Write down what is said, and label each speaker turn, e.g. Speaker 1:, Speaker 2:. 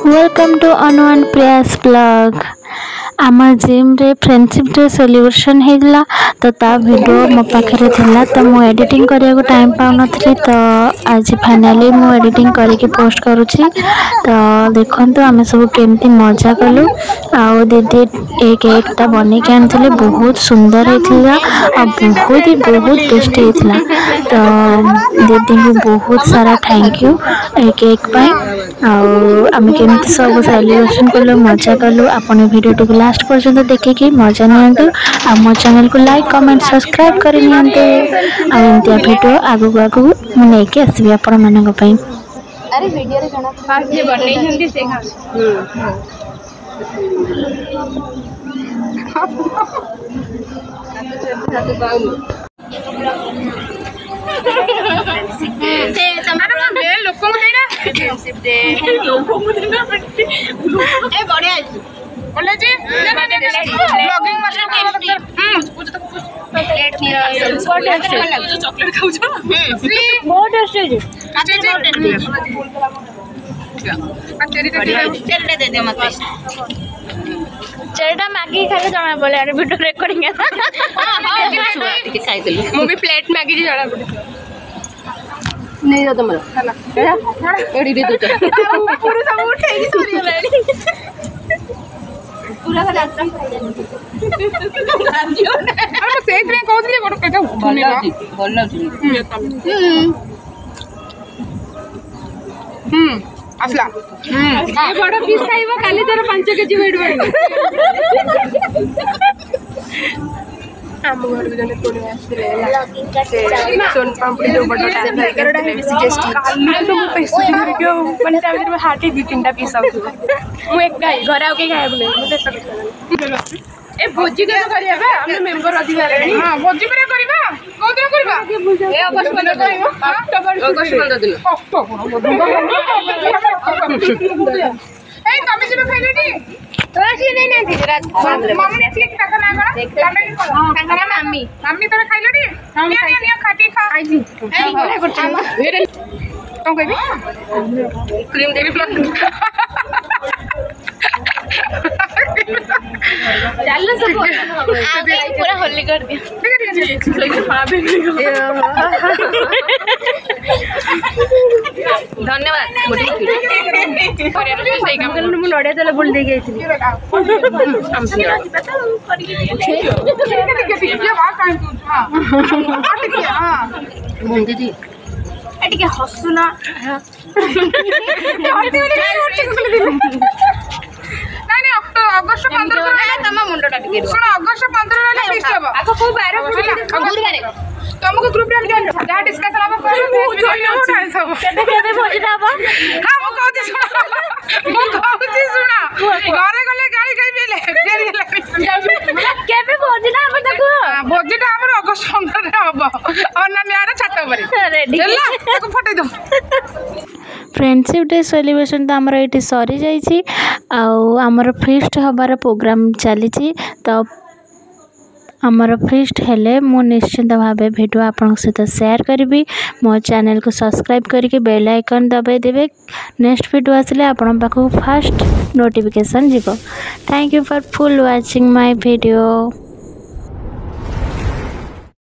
Speaker 1: Welcome to Anu and प्रयास blog. आम gym रे फ्रेंडशिप डे सेलिब्रेशन होगा तो ता वीडियो मो पाखे थिला तो मु एडिटिंग करिया को टाइम पाउ नथली तो आज फाइनली मु एडिटिंग करके पोस्ट करूची। तो देखंतु आमे सब केमती मजा कलु आउ दीदी एक केकटा बने के आनथिले बहुत सुंदर हेतिला आ बहुत टेस्टी हेतिला। तो दीदी को बहुत सारा थैंक यू ए केक पाई आम केमती सब सेलिब्रेशन कलु मजा कलु। आपण वीडियो टी लास्ट पर्यंत देखिए मजा नियंतु आ मो चैनल को लाइक कमेंट सब्सक्राइब कर नियंतु आ एंतिया वीडियो आगु आगु मु नेके आसीबी आपण मानक पई।
Speaker 2: अरे वीडियो रे जणा फास्ट जे बनै हंदी से खा ते तमारा बे लोक को देना फ्रेंडशिप डे लोक को देना ए बढ़िया बोले जी ब्लॉगिंग मतलब कुछ तो प्लेट में चॉकलेट खाऊ छ बहुत टेस्टी है चेरी दे दे मत चेरीटा मैगी खाले जमा बोले अरे वीडियो रिकॉर्डिंग है हां ठीक खाई देली मु भी प्लेट मैगी जी जड़ा पड़े नहीं जा तुम हला एडी दे दो पूरा सब उठे की सॉरी गलानी पूरा का रास्ता खाइले अरे सेट में कहथले गोट केटा भल्ला असला ये बड़ा पीस खाइबो काली तोर 5 केजी वेट बढ़ी हम घर में जने कोने आसले सोन पापड़ी जो बड़ा करोड़ा है बेसी टेस्टी काली तो पैसे गिर गयो माने ताबे में हाटी 2-3टा पीस आउ मु एक गाय घर आउ के खाए बोले मते ए भोजी के करिया बा हम मेंबर अधिकार है हां भोजी पर करबा कोदिन करबा ए अगस्त 15 करबो अगस्त 15 दिन अक्टोबर ए तमे सिनो खाइलेटी राशि नहीं नहीं थी रात मम्मी ने ठीक टाका ना करा तमे ना मम्मी मम्मी तोरा खाइलेटी हम निया खाती खा आइली ए बोले गुड तो कहबी क्रीम देबी प्लस चल सब आगे पूरा होली कर दिया धन्यवाद नड़िया तेल बुल दे दीदी टे हसुना अगस्त 15 तम मुंडटा टिके सुन अगस्त 15 रे फिक्स हो आको को 12 गुरुवार तुमको ग्रुप रे जा डिस्कशन अब कर सब केबे भोजन अब हां मो कहती सुना घरे गले गाड़ी कहि बेले फेर गेले केबे भोजन अब तको भोजन हमर अगस्त 15 रे अब अन्य रे छात पर रेडी चला ताको फटै दो।
Speaker 1: फ्रेंडशिप डे सेलिब्रेशन तो आमर ये सरी जाइए आमर फीस्ट हबार प्रोग्राम चली तो आमर फीस्ट हेले मु निश्चिंत भाव वीडियो आपण सहित शेयर करी मो चैनल को सब्सक्राइब करके बेल आइकन दबाई देवे नेक्स्ट वीडियो आसिले आपण पाखु फास्ट नोटिफिकेशन जीवो। Thank you for full watching my video.